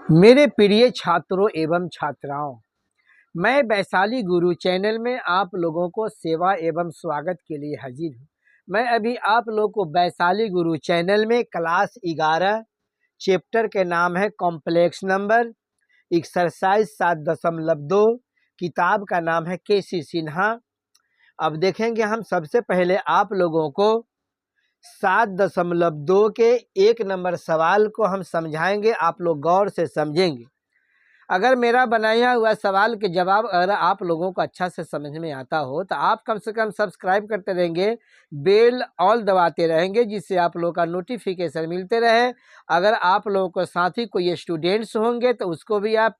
मेरे प्रिय छात्रों एवं छात्राओं, मैं वैशाली गुरु चैनल में आप लोगों को सेवा एवं स्वागत के लिए हाजिर हूँ। मैं अभी आप लोगों को वैशाली गुरु चैनल में क्लास 11 चैप्टर के नाम है कॉम्प्लेक्स नंबर एक्सरसाइज 7.2 किताब का नाम है केसी सिन्हा। अब देखेंगे हम सबसे पहले आप लोगों को 7.2 के 1 नंबर सवाल को हम समझाएंगे, आप लोग गौर से समझेंगे। अगर मेरा बनाया हुआ सवाल के जवाब अगर आप लोगों को अच्छा से समझ में आता हो तो आप कम से कम सब्सक्राइब करते रहेंगे, बेल ऑल दबाते रहेंगे, जिससे आप लोगों का नोटिफिकेशन मिलते रहे। अगर आप लोगों को साथी कोई स्टूडेंट्स होंगे तो उसको भी आप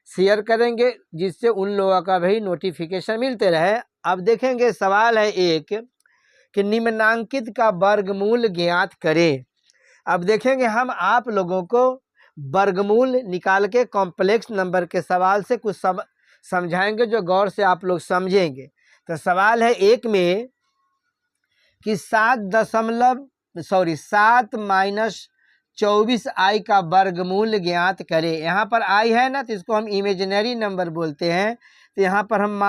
शेयर करेंगे, जिससे उन लोगों का भी नोटिफिकेशन मिलते रहे। अब देखेंगे सवाल है एक कि निम्नांकित का वर्गमूल ज्ञात करें। अब देखेंगे हम आप लोगों को वर्गमूल निकाल के कॉम्प्लेक्स नंबर के सवाल से कुछ समझाएंगे जो गौर से आप लोग समझेंगे। तो सवाल है एक में कि 7-24i का वर्गमूल ज्ञात करें। यहाँ पर i है ना, तो इसको हम इमेजिनरी नंबर बोलते हैं। तो यहाँ पर हम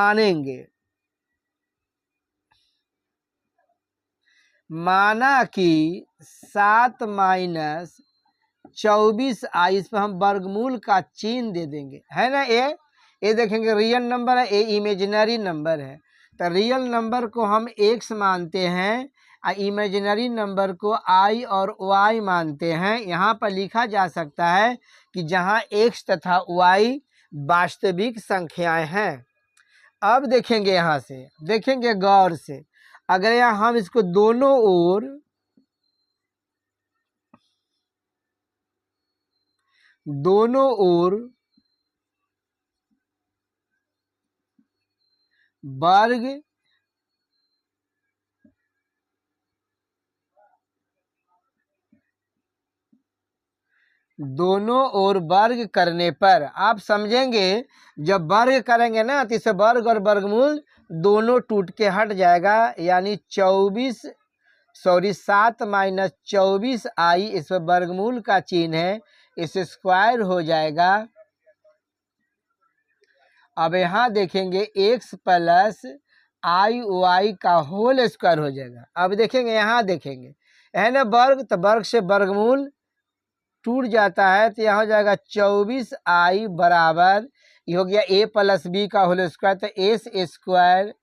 माना कि 7-24i, इस पर हम वर्गमूल का चिन्ह दे देंगे, है ना। ये देखेंगे रियल नंबर है, ये इमेजिनरी नंबर है। तो रियल नंबर को हम x मानते हैं और इमेजिनरी नंबर को i और y मानते हैं। यहाँ पर लिखा जा सकता है कि जहाँ x तथा y वास्तविक संख्याएं हैं। अब देखेंगे, यहाँ से देखेंगे गौर से, अगर यहाँ हम इसको दोनों ओर वर्ग करने पर आप समझेंगे, जब वर्ग करेंगे ना तो इसे वर्ग और वर्गमूल दोनों टूट के हट जाएगा। यानी 7-24i, इस पर वर्गमूल का चिन्ह है, इसे स्क्वायर हो जाएगा। अब यहाँ देखेंगे x प्लस आई वाई का होल स्क्वायर हो जाएगा। अब देखेंगे, यहाँ देखेंगे है ना वर्ग, तो वर्ग से वर्गमूल टूट जाता है, तो यहाँ हो जाएगा 24i बराबर, ये हो गया a प्लस बी का होल स्क्वायर, तो एस स्क्वायर,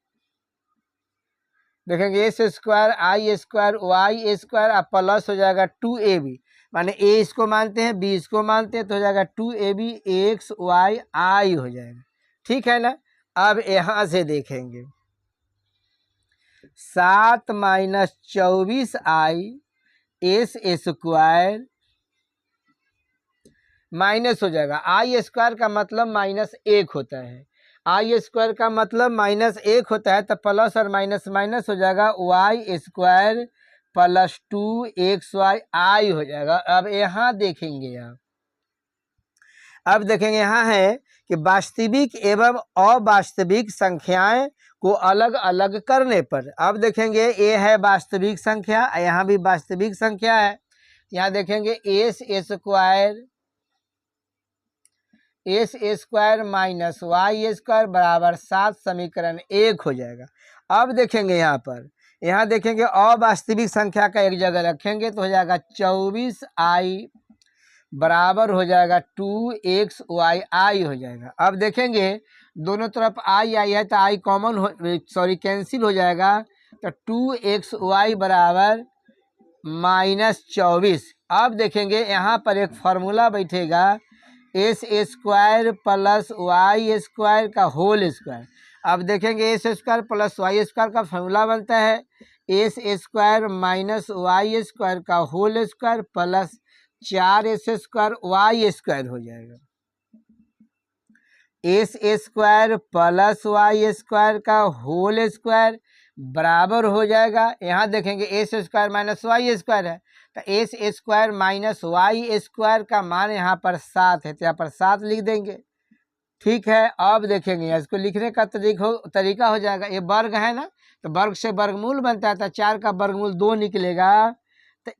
देखेंगे एस स्क्वायर आई स्क्वायर वाई स्क्वायर, अब प्लस हो जाएगा 2ab, माने a इसको मानते हैं b इसको मानते हैं, तो हो जाएगा 2ab x y i हो जाएगा। ठीक है ना। अब यहाँ से देखेंगे 7-24i एस स्क्वायर माइनस हो जाएगा, आई स्क्वायर का मतलब -1 होता है, आई स्क्वायर का मतलब -1 होता है, तो प्लस और माइनस माइनस हो जाएगा, Y square plus 2xy i हो जाएगा। अब यहाँ देखेंगे, अब देखेंगे यहाँ है कि वास्तविक एवं अवास्तविक संख्याएं को अलग अलग करने पर, अब देखेंगे ये है वास्तविक संख्या, यहाँ भी वास्तविक संख्या है। यहाँ देखेंगे S square minus Y square बराबर 7, समीकरण 1 हो जाएगा। अब देखेंगे यहाँ देखेंगे अवास्तविक संख्या का एक जगह रखेंगे, तो हो जाएगा 24i बराबर हो जाएगा 2xy i हो जाएगा। अब देखेंगे दोनों तरफ i है, तो i कॉमन कैंसिल हो जाएगा, तो 2xy बराबर -24। अब देखेंगे यहाँ पर एक फार्मूला बैठेगा, S square plus Y square का होल स्क्वायर। अब देखेंगे S square plus Y square का फार्मूला बनता है S square minus Y square का whole square plus 4s square Y square हो जाएगा। S square plus Y square का होल स्क्वायर बराबर हो जाएगा, यहाँ देखेंगे S square minus Y square है, तो S square minus Y square का मान यहाँ पर 7 है, तो यहाँ पर 7 लिख देंगे। ठीक है। अब देखेंगे इसको लिखने का तरीका हो जाएगा, ये वर्ग है ना, तो वर्ग से वर्गमूल बनता है, तो 4 का वर्गमूल 2 निकलेगा, तो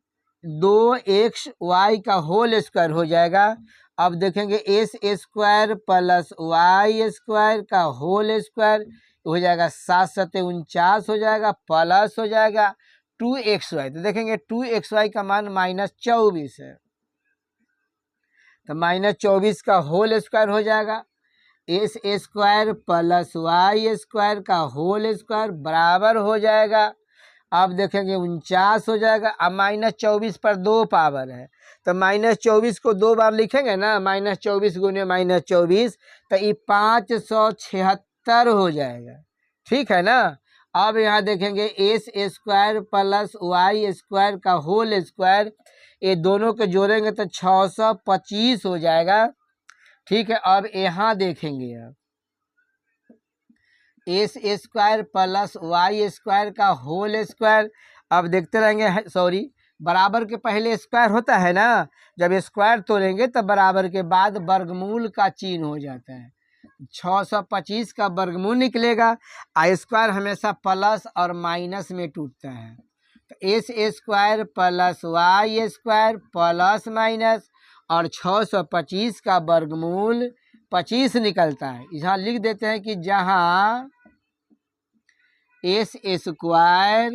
2xy का होल स्क्वायर हो जाएगा। अब देखेंगे S square plus Y square का होल स्क्वायर हो जाएगा 7×7 = 49 हो जाएगा, प्लस हो जाएगा 2xy। तो देखेंगे 2xy का मान -24 है, तो -24 का होल स्क्वायर हो जाएगा S square plus Y square का होल स्क्वायर बराबर हो जाएगा। अब देखेंगे 49 हो जाएगा। अब -24 पर 2 पावर है, तो -24 को 2 बार लिखेंगे ना, -24 गुने -24, तो ये 576 हो जाएगा। ठीक है ना। अब यहाँ देखेंगे S square plus Y square का होल स्क्वायर, ये दोनों के जोड़ेंगे तो 625 हो जाएगा। ठीक है। अब यहाँ देखेंगे अब x square plus Y square का होल स्क्वायर, अब देखते रहेंगे, सॉरी, बराबर के पहले स्क्वायर होता है ना, जब स्क्वायर तोड़ेंगे तो बराबर के बाद वर्गमूल का चिन्ह हो जाता है। 625 का वर्गमूल निकलेगा। स्क्वायर हमेशा प्लस और माइनस में टूटता है, तो S square plus Y square plus minus और 625 का वर्गमूल 25 निकलता है। यहाँ लिख देते हैं कि जहाँ x square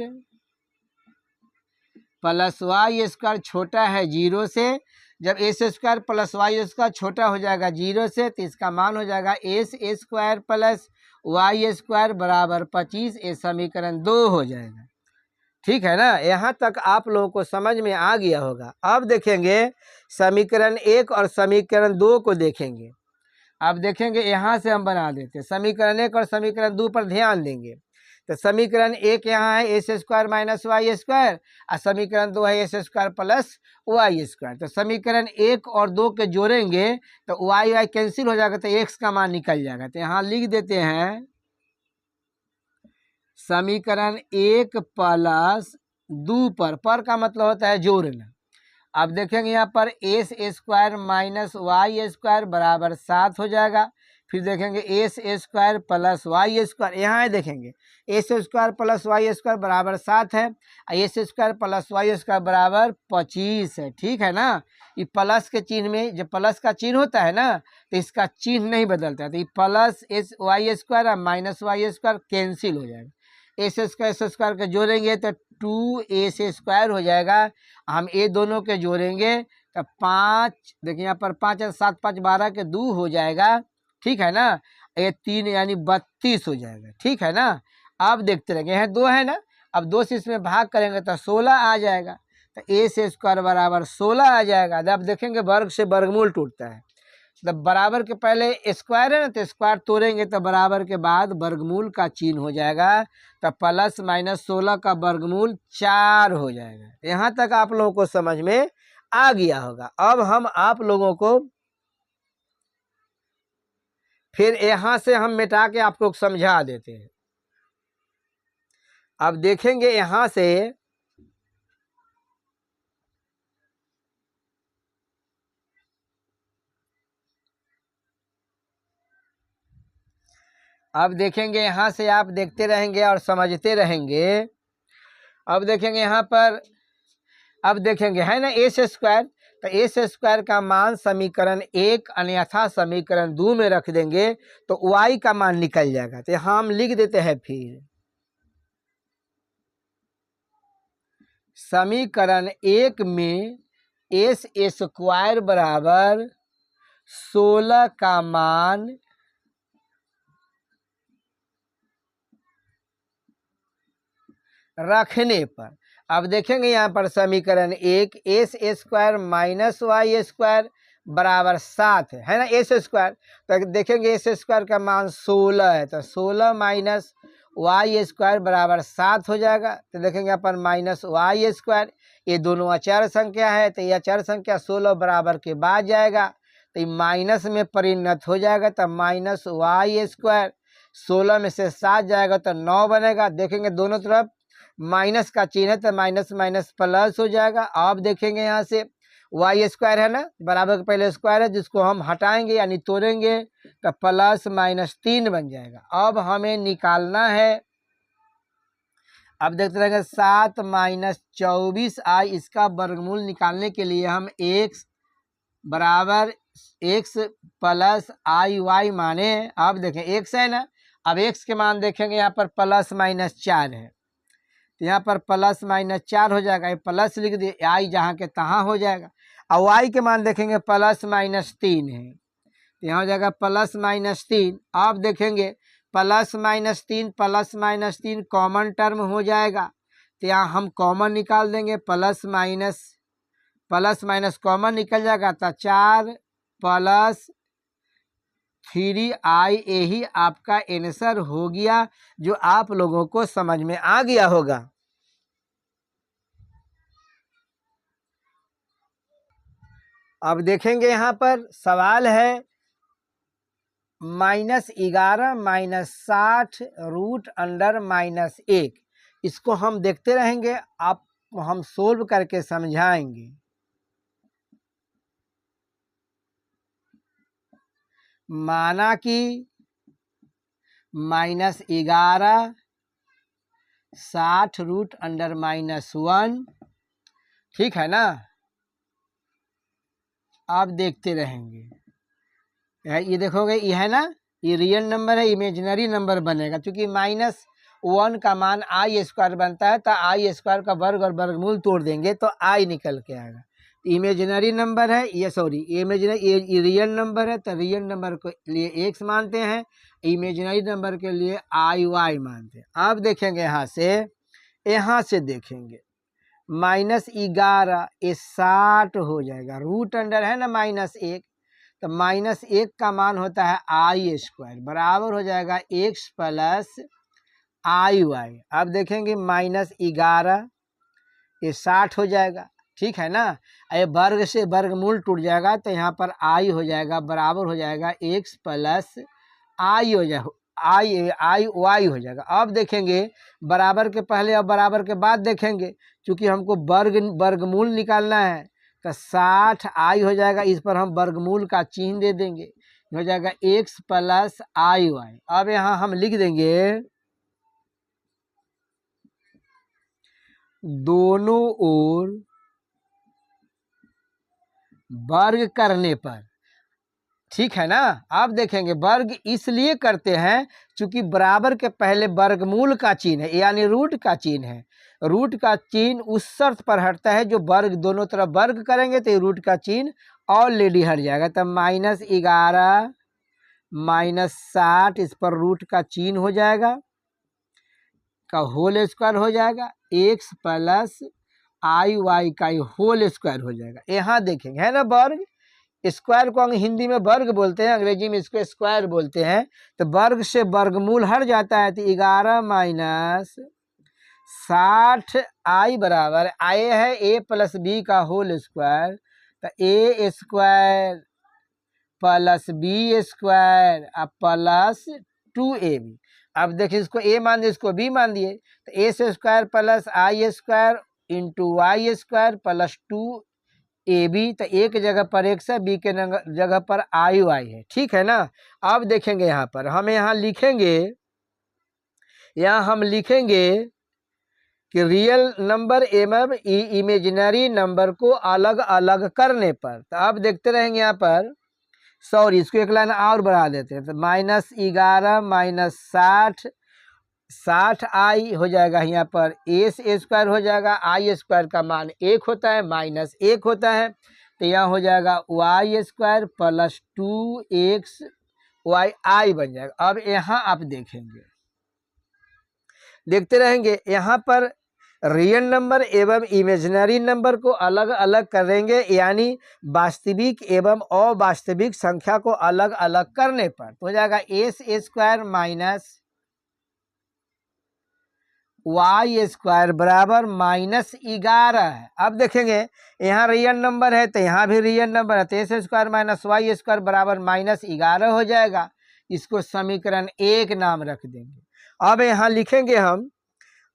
plus Y square छोटा है 0 से, जब x square plus Y square छोटा हो जाएगा 0 से, तो इसका मान हो जाएगा S square plus Y square बराबर 25। ये समीकरण 2 हो जाएगा। ठीक है ना। यहाँ तक आप लोगों को समझ में आ गया होगा। अब देखेंगे समीकरण 1 और समीकरण 2 को देखेंगे। अब देखेंगे यहाँ से हम बना देते हैं समीकरण 1 और समीकरण 2 पर ध्यान देंगे। तो समीकरण 1 यहाँ है S square minus Y square, और समीकरण 2 है S square plus Y square. तो समीकरण 1 और 2 के जोड़ेंगे तो वाई वाई कैंसिल हो जाएगा, तो एक्स का मान निकल जाएगा। तो यहाँ लिख देते हैं समीकरण 1 प्लस 2 पर का मतलब होता है जोड़ना। अब देखेंगे यहाँ पर S square minus Y square बराबर 7 हो जाएगा। फिर देखेंगे S square plus Y square, यहाँ देखेंगे S square plus Y square बराबर 7 है, S square plus Y square बराबर 25 है। ठीक है ना। ये प्लस के चिन्ह में जब प्लस का चिन्ह होता है ना, तो इसका चिन्ह नहीं बदलता है, तो ये प्लस एस वाई स्क्वायर और माइनस वाई स्क्वायर कैंसिल हो जाएगा। एस स्क्वायर के जोड़ेंगे तो 2 स्क्वायर हो जाएगा। हम ये दोनों के जोड़ेंगे तो 5, देखिए यहाँ पर 5 और 7 5 12 के 2 हो जाएगा। ठीक है ना। ये 3 यानी 32 हो जाएगा। ठीक है ना। अब देखते रहेंगे, यहाँ 2 है ना, अब 2 से इसमें भाग करेंगे तो 16 आ जाएगा, तो एस स्क्वायर बराबर 16 आ जाएगा। अब देखेंगे वर्ग से वर्गमूल टूटता है, जब बराबर के पहले स्क्वायर है ना, तो स्क्वायर तोड़ेंगे तो बराबर के बाद वर्गमूल का चिन्ह हो जाएगा, तो प्लस माइनस 16 का वर्गमूल 4 हो जाएगा। यहाँ तक आप लोगों को समझ में आ गया होगा। अब हम आप लोगों को फिर यहाँ से हम मिटा के आप लोग समझा देते हैं। अब देखेंगे यहाँ से अब देखेंगे यहाँ से आप देखते रहेंगे और समझते रहेंगे। अब देखेंगे यहाँ पर, अब देखेंगे है ना एस स्क्वायर, तो एस स्क्वायर का मान समीकरण 1 अन्यथा समीकरण 2 में रख देंगे तो वाई का मान निकल जाएगा। तो यहाँ हम लिख देते हैं फिर समीकरण 1 में एस स्क्वायर बराबर 16 का मान रखने पर, अब देखेंगे यहाँ पर समीकरण 1 x square minus Y square बराबर 7 है ना, एस स्क्वायर, तो देखेंगे एस स्क्वायर का मान 16 है, तो 16 माइनस वाई स्क्वायर बराबर 7 हो जाएगा। तो देखेंगे यहाँ पर माइनस वाई स्क्वायर, ये दोनों अचर संख्या है, तो ये अचर संख्या 16 बराबर के बाद जाएगा, तो ये माइनस में परिणत हो जाएगा, तो माइनस वाई स्क्वायर 16 में से 7 जाएगा तो 9 बनेगा। देखेंगे दोनों तरफ माइनस का चिन्ह है, तो माइनस माइनस प्लस हो जाएगा। अब देखेंगे यहाँ से वाई स्क्वायर है ना, बराबर के पहले स्क्वायर है, जिसको हम हटाएंगे यानी तोड़ेंगे तो प्लस माइनस 3 बन जाएगा। अब हमें निकालना है, अब देखते रहेंगे 7 माइनस 24 आई, इसका वर्गमूल निकालने के लिए हम x बराबर एक्स प्लस आई वाई माने, अब देखें एक्स है ना, अब एक्स के मान देखेंगे यहाँ पर प्लस माइनस 4 है, तो यहाँ पर प्लस माइनस 4 हो जाएगा, ये प्लस लिख दिए, आई जहाँ के तहाँ हो जाएगा। और वाई के मान देखेंगे प्लस माइनस 3 है, तो यहाँ हो जाएगा प्लस माइनस 3। अब देखेंगे प्लस माइनस तीन कॉमन टर्म हो जाएगा, तो यहाँ हम कॉमन निकाल देंगे, प्लस माइनस कॉमन निकल जाएगा, तो 4 प्लस 3i, यही आपका आंसर हो गया, जो आप लोगों को समझ में आ गया होगा। अब देखेंगे यहाँ पर सवाल है -11 -60 रूट अंडर -1, इसको हम देखते रहेंगे, आप हम सोल्व करके समझाएंगे। माना कि -11 60 रूट अंडर -1, ठीक है ना। आप देखते रहेंगे, ये देखोगे, ये है ना, ये रियल नंबर है, इमेजिनरी नंबर बनेगा, क्योंकि -1 का मान आई स्क्वायर बनता है, तो आई स्क्वायर का वर्ग और वर्गमूल तोड़ देंगे तो आई निकल के आएगा। इमेजिनरी नंबर है ये, सॉरी इमेजिनरी, ये रियल नंबर है, तो रियल नंबर के लिए एक्स मानते हैं, इमेजिनरी नंबर के लिए आई वाई मानते हैं। अब देखेंगे यहाँ से देखेंगे -11 ये 60 हो जाएगा, रूट अंडर है ना -1, तो -1 का मान होता है आई स्क्वायर, बराबर हो जाएगा एक्स प्लस आई वाई। अब देखेंगे -11 ये 60 हो जाएगा, ठीक है ना, ये वर्ग से वर्गमूल टूट जाएगा, तो यहाँ पर आई हो जाएगा, बराबर हो जाएगा एक्स प्लस आई हो जाएगा, आई वाई हो जाएगा। अब देखेंगे बराबर के पहले और बराबर के बाद देखेंगे, क्योंकि हमको वर्गमूल निकालना है, तो 60 आई हो जाएगा, इस पर हम वर्गमूल का चिन्ह दे देंगे, हो जाएगा एक्स प्लस आई वाई। अब यहाँ हम लिख देंगे दोनों ओर वर्ग करने पर, ठीक है ना। आप देखेंगे वर्ग इसलिए करते हैं क्योंकि बराबर के पहले वर्गमूल का चिन्ह है, यानी रूट का चिन्ह है। रूट का चिन्ह उस शर्त पर हटता है जो वर्ग दोनों तरफ वर्ग करेंगे तो रूट का चिन्ह ऑलरेडी हट जाएगा। तब -11 -60 इस पर रूट का चिन्ह हो जाएगा, का होल स्क्वायर हो जाएगा, एक्स प्लस आई वाई का होल स्क्वायर हो जाएगा। यहाँ देखेंगे है ना, वर्ग स्क्वायर को हिंदी में वर्ग बोलते हैं, अंग्रेजी में इसको स्क्वायर बोलते हैं। तो वर्ग से वर्गमूल हट जाता है, तो 11 - 60 आई बराबर आई है a प्लस बी का होल स्क्वायर, तो a square plus b square plus 2ab। अब देखिए इसको a मान दिए, इसको b मान दिए, तो a square plus I square into y square plus 2ab, तो एक जगह पर x है, बी के जगह पर आई वाई है, ठीक है ना। अब देखेंगे यहाँ पर हम यहाँ लिखेंगे कि रियल नंबर एवं इमेजिनरी नंबर को अलग अलग करने पर, तो अब देखते रहेंगे यहाँ पर, सॉरी इसको एक लाइन और बढ़ा देते हैं, तो -11 -60 60 आई हो जाएगा, यहाँ पर ए स्क्वायर हो जाएगा, आई स्क्वायर का मान 1 होता है, -1 होता है, तो यहाँ हो जाएगा Y square plus 2x Y I बन जाएगा। अब यहाँ आप देखते रहेंगे, यहाँ पर रियल नंबर एवं इमेजिनरी नंबर को अलग अलग करेंगे, यानी वास्तविक एवं अवास्तविक संख्या को अलग अलग करने पर, तो हो जाएगा S square minus Y square बराबर -11 है। अब देखेंगे यहाँ रियल नंबर है, तो यहाँ भी रियल नंबर है, तो S square minus Y square बराबर -11 हो जाएगा। इसको समीकरण 1 नाम रख देंगे। अब यहाँ लिखेंगे हम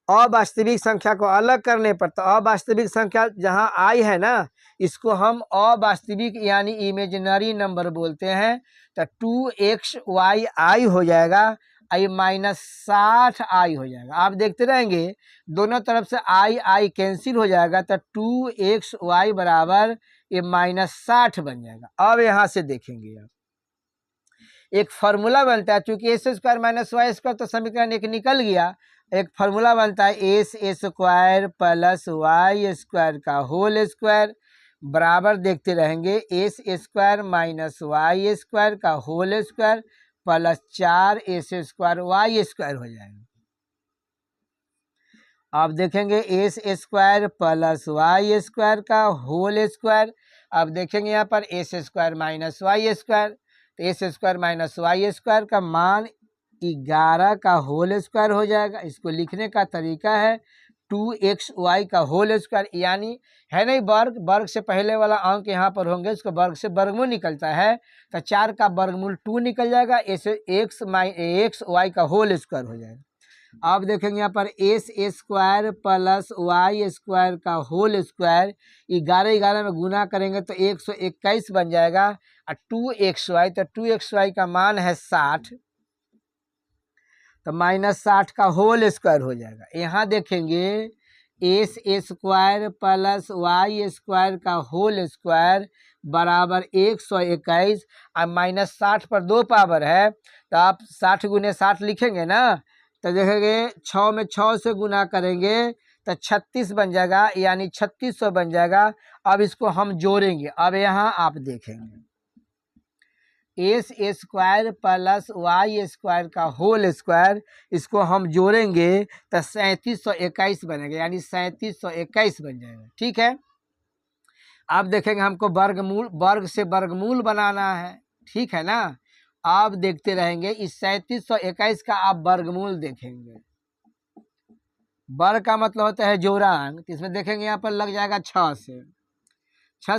अवास्तविक संख्या को अलग करने पर, तो अवास्तविक संख्या जहाँ आई है ना, इसको हम अवास्तविक यानी इमेजिनरी नंबर बोलते हैं, तो 2xy आई हो जाएगा, आई -60 आई हो जाएगा। आप देखते रहेंगे दोनों तरफ से आई कैंसिल हो जाएगा, तो 2xy बराबर ये -60 बन जाएगा। अब यहाँ से देखेंगे आप एक फार्मूला बनता है, चूंकि S square minus Y square तो समीकरण एक निकल गया। एक फार्मूला बनता है S square plus Y square का होल स्क्वायर बराबर देखते रहेंगे S square minus Y square का whole square plus 4 S square Y square हो जाएगा। आप देखेंगे S square plus Y square का होल स्क्वायर। अब देखेंगे यहाँ पर S square minus Y square, तो S square minus Y square का मान 11 का होल स्क्वायर हो जाएगा। इसको लिखने का तरीका है 2xy का होल स्क्वायर, यानी है नहीं वर्ग, वर्ग से पहले वाला अंक यहाँ पर होंगे, उसको वर्ग से वर्गमूल निकलता है, तो 4 का वर्गमूल 2 निकल जाएगा, ऐसे एक्स वाई का होल स्क्वायर हो जाएगा। अब देखेंगे यहाँ पर S square plus Y square का होल स्क्वायर 11 में गुना करेंगे तो 121 बन जाएगा। और 2xy, तो 2xy का मान है 60, तो -60 का होल स्क्वायर हो जाएगा। यहाँ देखेंगे S square plus Y square का होल स्क्वायर बराबर 121 और -60 पर 2 पावर है, तो आप 60 गुने 60 लिखेंगे ना, तो देखेंगे 6 में 6 से गुना करेंगे तो 36 बन जाएगा, यानी 3600 बन जाएगा। अब इसको हम जोड़ेंगे। अब यहाँ आप देखेंगे S square plus Y square का होल स्क्वायर, इसको हम जोड़ेंगे तो 3721 बनेगा, यानी 3721 बन जाएगा। ठीक है, अब देखेंगे हमको वर्गमूल, वर्ग से वर्गमूल बनाना है, ठीक है ना। आप देखते रहेंगे इस 3721 का आप वर्गमूल देखेंगे। वर्ग का मतलब होता है जोड़ांक, तो इसमें देखेंगे यहाँ पर लग जाएगा 6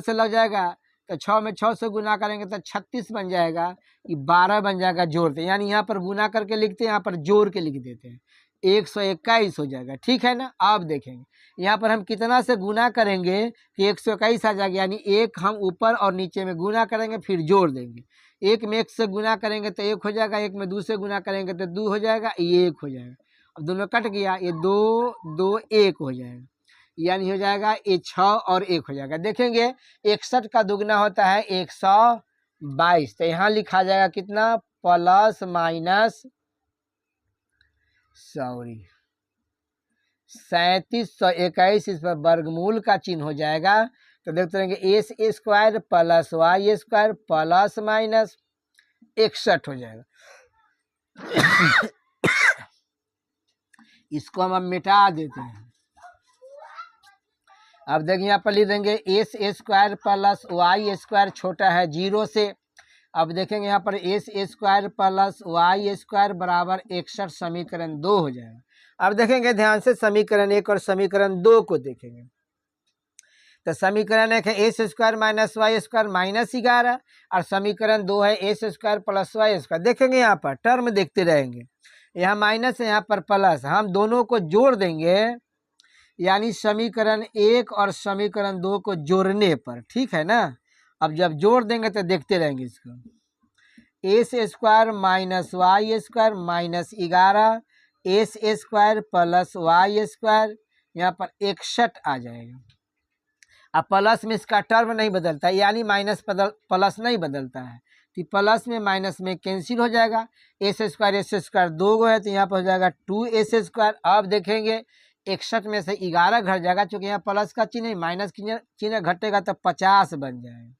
से लग जाएगा, तो 6 में 6 से गुना करेंगे तो 36 बन जाएगा, ये 12 बन जाएगा जोड़ते, यानी यहाँ पर गुना करके लिखते हैं, यहाँ पर जोड़ के लिख देते हैं, 121 हो जाएगा। ठीक है ना। आप देखेंगे यहाँ पर हम कितना से गुना करेंगे कि 121 आ जाएगा, यानी एक हम ऊपर और नीचे में गुना करेंगे फिर जोड़ देंगे। एक में 1 से गुना करेंगे तो 1 हो जाएगा, एक में 2 से गुना करेंगे तो 2 हो जाएगा, ये 1 हो जाएगा। अब दोनों कट गया, ये 2 2 1 हो जाएगा, यानी हो जाएगा ये 6 और 1 हो जाएगा। देखेंगे 61 का दुगना होता है 122, तो यहाँ लिखा जाएगा कितना प्लस माइनस 3721, इस पर वर्गमूल का चिन्ह हो जाएगा। तो देखते रहेंगे S square plus Y square plus minus 61 हो जाएगा। इसको हम मिटा देते हैं। अब देखिए यहाँ पर लिख देंगे x square plus Y square छोटा है 0 से। अब देखेंगे यहाँ पर S square plus Y square बराबर 61, समीकरण 2 हो जाएगा। अब देखेंगे ध्यान से समीकरण 1 और समीकरण 2 को देखेंगे। तो समीकरण 1 है S square minus Y square -11 और समीकरण 2 है S square plus Y square. देखेंगे यहाँ पर टर्म देखते रहेंगे, यहाँ माइनस है, यहाँ पर प्लस, हम दोनों को जोड़ देंगे, यानी समीकरण 1 और समीकरण 2 को जोड़ने पर। ठीक है ना। अब जब जोड़ देंगे तो देखते रहेंगे इसको, x square minus Y square -11 x square plus Y square, यहाँ पर 61 आ जाएगा। अब प्लस में इसका टर्म नहीं बदलता, यानी माइनस प्लस नहीं बदलता है, तो प्लस में माइनस में कैंसिल हो जाएगा। एस स्क्वायर 2 गो है, तो यहाँ पर हो जाएगा 2s स्क्वायर। अब देखेंगे 61 में से 11 घट जाएगा, क्योंकि यहाँ प्लस का चिन्ह माइनस चिन्ह घटेगा तो 50 बन जाएगा।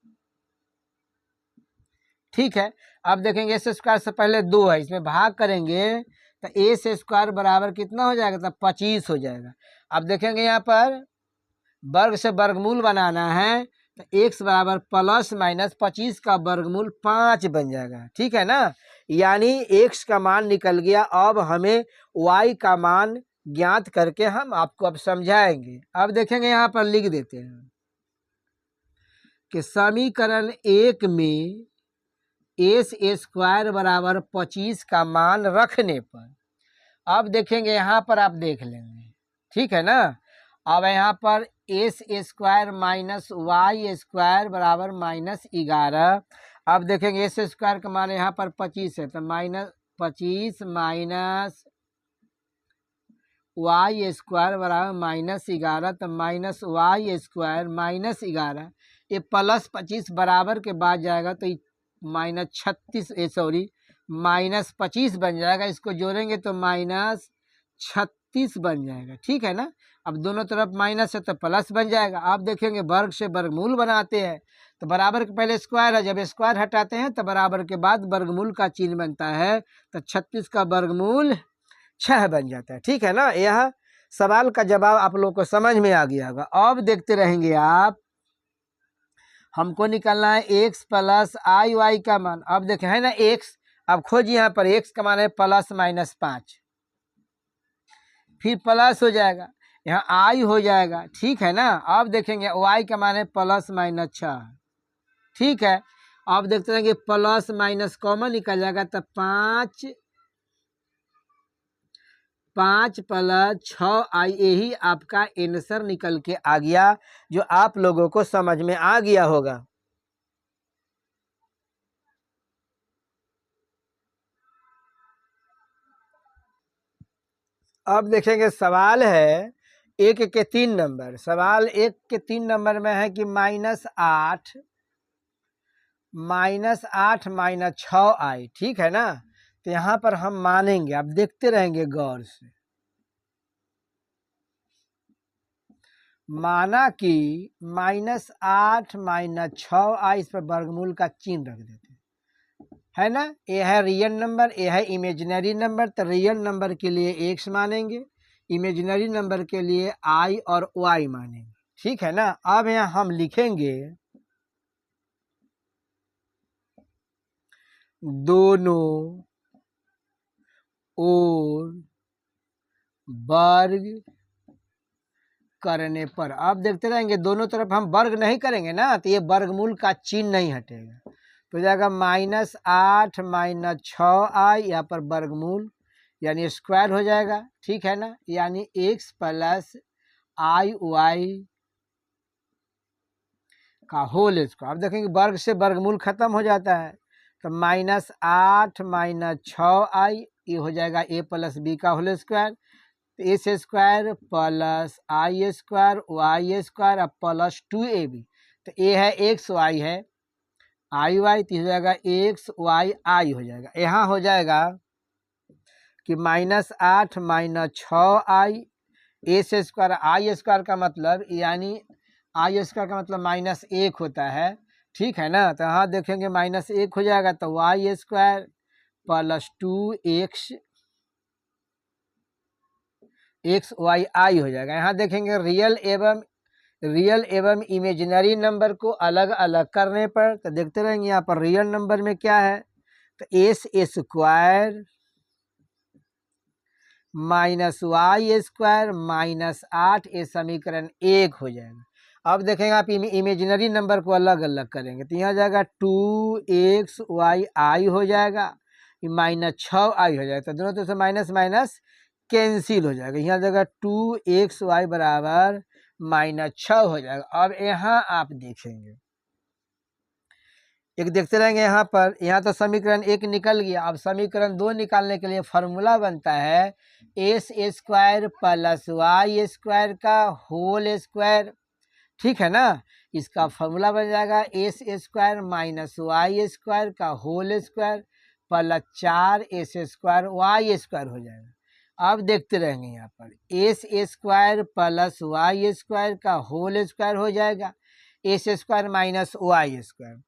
ठीक है। अब देखेंगे एस स्क्वायर से पहले 2 है, इसमें भाग करेंगे तो एस स्क्वायर बराबर कितना हो जाएगा, तो 25 हो जाएगा। अब देखेंगे यहाँ पर वर्ग से वर्गमूल बनाना है, तो x बराबर प्लस माइनस 25 का वर्गमूल 5 बन जाएगा। ठीक है ना, यानी x का मान निकल गया। अब हमें y का मान ज्ञात करके हम आपको अब समझाएंगे। अब देखेंगे यहाँ पर लिख देते हैं कि समीकरण 1 में एस स्क्वायर बराबर 25 का मान रखने पर, अब देखेंगे यहाँ पर आप देख लेंगे। ठीक है ना। अब यहाँ पर S square minus Y square बराबर -11। अब देखेंगे एस स्क्वायर का मान यहाँ पर 25 है, तो -25 माइनस वाई स्क्वायर बराबर -11, तो माइनस वाई स्क्वायर -11, ये प्लस 25 बराबर के बाद जाएगा तो माइनस 36 सॉरी माइनस 25 बन जाएगा। इसको जोड़ेंगे तो माइनस 36 बन जाएगा। ठीक है ना। अब दोनों तरफ माइनस है तो प्लस बन जाएगा। आप देखेंगे वर्ग से वर्गमूल बनाते हैं तो बराबर के पहले स्क्वायर है, जब स्क्वायर हटाते हैं तो बराबर के बाद वर्गमूल का चिन्ह बनता है, तो 36 का वर्गमूल 6 बन जाता है। ठीक है ना। यह सवाल का जवाब आप लोग को समझ में आ गया होगा। अब देखते रहेंगे आप, हमको निकालना है x प्लस आई वाई का मान। अब देखें है ना x, अब खोजिए यहाँ पर x का मान है प्लस -5, फिर प्लस हो जाएगा, यहाँ आई हो जाएगा। ठीक है ना। अब देखेंगे y का मान है प्लस -6। ठीक है। अब देखते रहेंगे प्लस माइनस कॉमन निकल जाएगा तो 5 प्लस 6 आई, यही आपका आंसर निकल के आ गया, जो आप लोगों को समझ में आ गया होगा। अब देखेंगे सवाल है 1 के 3 नंबर। सवाल 1 के 3 नंबर में है कि -8 -6 आई। ठीक है ना। तो यहाँ पर हम मानेंगे, आप देखते रहेंगे गौर से। माना कि -8 -6 आई, इस पर वर्गमूल का चिन्ह रख देते है ना। ये है रियल नंबर, ये है इमेजिनरी नंबर। तो रियल नंबर के लिए x मानेंगे, इमेजिनरी नंबर के लिए i और y मानेंगे। ठीक है ना। अब यहाँ हम लिखेंगे दोनों ओर वर्ग करने पर। अब देखते रहेंगे दोनों तरफ हम वर्ग नहीं करेंगे ना, तो ये वर्गमूल का चिन्ह नहीं हटेगा, तो जाएगा -8 -6 आई, यहाँ पर वर्गमूल यानी स्क्वायर हो जाएगा। ठीक है ना। यानी x प्लस आई वाई का होल स्क्वायर। अब देखेंगे वर्ग से वर्गमूल खत्म हो जाता है, तो -8 -6 आई, ये हो जाएगा a प्लस बी का whole square, S square plus आई स्क्वायर वाई स्क्वायर अब प्लस 2ab। तो ए है x, y है आई वाई, तो हो जाएगा x y आई हो जाएगा। यहाँ हो जाएगा कि -8 -6 आई, एस स्क्वायर आई स्क्वायर का मतलब यानी आई स्क्वायर का मतलब -1 होता है। ठीक है ना। तो यहाँ देखेंगे -1 हो जाएगा, तो y square plus 2x y आई हो जाएगा। यहाँ देखेंगे रियल एवं इमेजिनरी नंबर को अलग अलग करने पर, तो देखते रहेंगे यहाँ पर रियल नंबर में क्या है, तो एस स्क्वायर -y स्क्वायर -8, ये समीकरण 1 हो जाएगा। अब देखेंगे आप इमेजिनरी नंबर को अलग अलग करेंगे, तो यहाँ जाएगा 2xy आई हो जाएगा, -6 आई हो जाएगा, तो दोनों तरफ से माइनस माइनस कैंसिल हो जाएगा। यहाँ जगह 2xy बराबर -6 हो जाएगा। अब यहाँ आप देखेंगे, एक देखते रहेंगे यहाँ पर, यहाँ तो समीकरण 1 निकल गया। अब समीकरण 2 निकालने के लिए फॉर्मूला बनता है S square plus Y square का होल स्क्वायर। ठीक है ना। इसका फॉर्मूला बन जाएगा S square minus Y square का whole square plus 4s square Y square हो जाएगा। अब देखते रहेंगे यहाँ पर S square plus Y square का होल स्क्वायर हो जाएगा, S square minus Y square,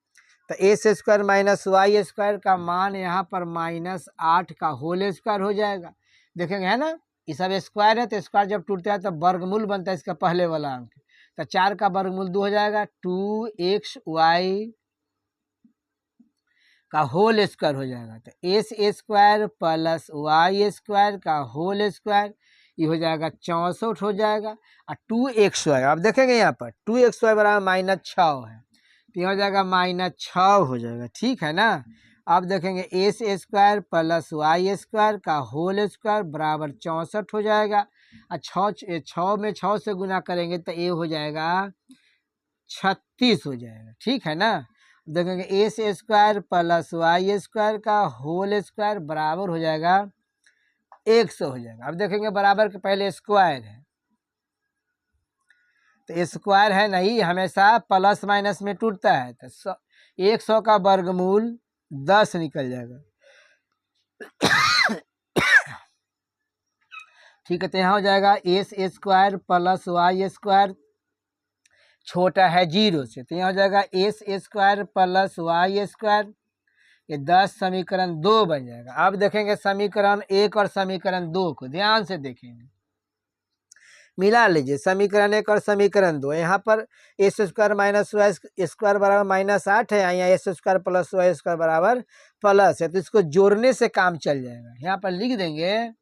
तो S square minus Y square का मान यहाँ पर -8 का होल स्क्वायर हो जाएगा। देखेंगे है ना, ये सब स्क्वायर है, तो स्क्वायर जब टूटता है तो वर्गमूल बनता है इसका पहले वाला अंक, तो 4 का वर्गमूल 2 हो जाएगा, 2xy का होल स्क्वायर हो जाएगा, तो S square plus Y square का होल स्क्वायर, ये हो जाएगा 64 हो जाएगा, और 2xy आप देखेंगे यहाँ पर 2xy बराबर -6 है, तो हो जाएगा -6 हो जाएगा। ठीक है ना। अब देखेंगे S square plus Y square का होल स्क्वायर बराबर 64 हो जाएगा, और 6 में 6 से गुना करेंगे तो ये हो जाएगा 36 हो जाएगा। ठीक है ना। देखेंगे S square plus Y square का होल स्क्वायर बराबर हो जाएगा 100 हो जाएगा। अब देखेंगे बराबर के पहले स्क्वायर है, तो स्क्वायर है नहीं, हमेशा प्लस माइनस में टूटता है। तो 100 का वर्गमूल 10 निकल जाएगा। ठीक है, तो यहाँ हो जाएगा S square plus Y square छोटा है 0 से, तो यहाँ हो जाएगा S square plus Y square, ये 10 समीकरण 2 बन जाएगा। अब देखेंगे समीकरण 1 और समीकरण 2 को ध्यान से देखेंगे, मिला लीजिए समीकरण 1 और समीकरण 2। यहाँ पर S square minus Y square बराबर -8 है, यहाँ x square plus Y square बराबर प्लस है, तो इसको जोड़ने से काम चल जाएगा। यहाँ पर लिख देंगे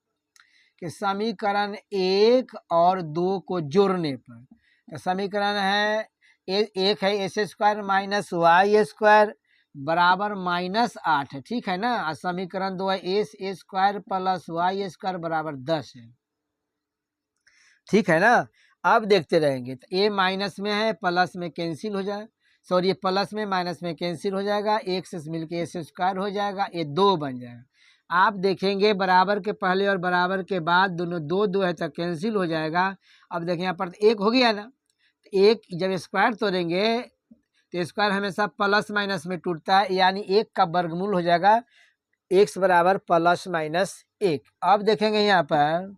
कि समीकरण 1 और 2 को जोड़ने पर, तो समीकरण है एक है S square minus Y square बराबर -8 है, ठीक है ना। और समीकरण 2 है S square plus Y square बराबर 10 है, ठीक है ना। अब देखते रहेंगे, तो ए माइनस में है, प्लस में कैंसिल हो जाए, सॉरी प्लस में माइनस में कैंसिल हो जाएगा, एक से मिलके एस स्क्वायर हो जाएगा, ये 2 बन जाएगा। आप देखेंगे बराबर के पहले और बराबर के बाद दोनों 2 है तो कैंसिल हो जाएगा। अब देखें यहाँ पर 1 हो गया ना, एक जब स्क्वायर तोड़ेंगे तो स्क्वायर हमेशा प्लस माइनस में टूटता है, यानी 1 का वर्गमूल हो जाएगा x बराबर +-1। अब देखेंगे यहाँ पर,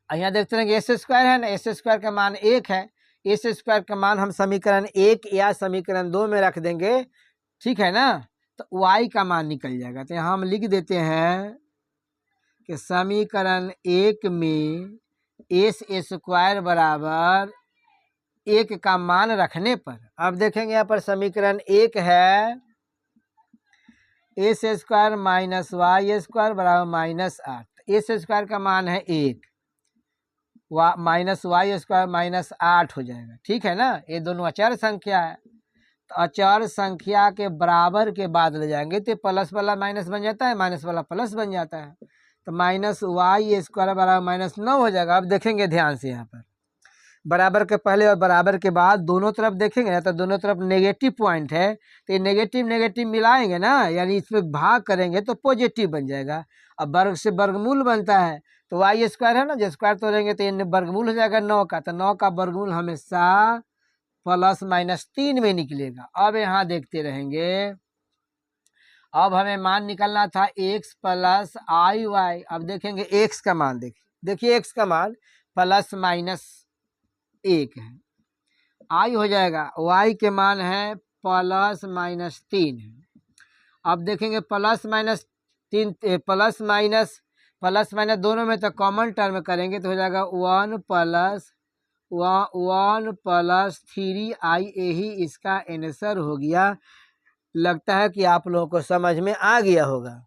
यहाँ देखते रहेंगे एस स्क्वायर है ना, एस स्क्वायर का मान 1 है, एस स्क्वायर का मान हम समीकरण 1 या समीकरण 2 में रख देंगे, ठीक है ना। तो y का मान निकल जाएगा, तो यहाँ हम लिख देते हैं कि समीकरण 1 में एस स्क्वायर बराबर 1 का मान रखने पर, अब देखेंगे यहाँ पर समीकरण 1 है S square minus Y square बराबर -8, एस स्क्वायर का मान है 1, माइनस वाई स्क्वायर -8 हो जाएगा, ठीक है ना। ये दोनों अचर संख्या है, तो अचर संख्या के बराबर के बाद ले जाएंगे तो प्लस वाला माइनस बन जाता है, माइनस वाला प्लस बन जाता है, तो माइनस वाई स्क्वायर बराबर -9 हो जाएगा। अब देखेंगे ध्यान से, यहाँ पर बराबर के पहले और बराबर के बाद दोनों तरफ देखेंगे ना, तो दोनों तरफ नेगेटिव पॉइंट है, तो ये नेगेटिव नेगेटिव मिलाएंगे ना, यानी इसमें भाग करेंगे तो पॉजिटिव बन जाएगा। अब वर्ग से वर्गमूल बनता है, तो वाई स्क्वायर है ना, जो स्क्वायर तोड़ेंगे तो ये वर्गमूल हो जाएगा 9 का, तो 9 का वर्गमूल हमेशा +-3 में निकलेगा। अब यहाँ देखते रहेंगे, अब हमें मान निकलना था x प्लस आई वाई। अब देखेंगे x का मान, देखिए x का मान +-1 है, आई हो जाएगा, y के मान है +-3 है। अब देखेंगे +-3 प्लस माइनस दोनों में तो कॉमन टर्म करेंगे तो हो जाएगा 1 + 3i, यही इसका आंसर हो गया। लगता है कि आप लोगों को समझ में आ गया होगा।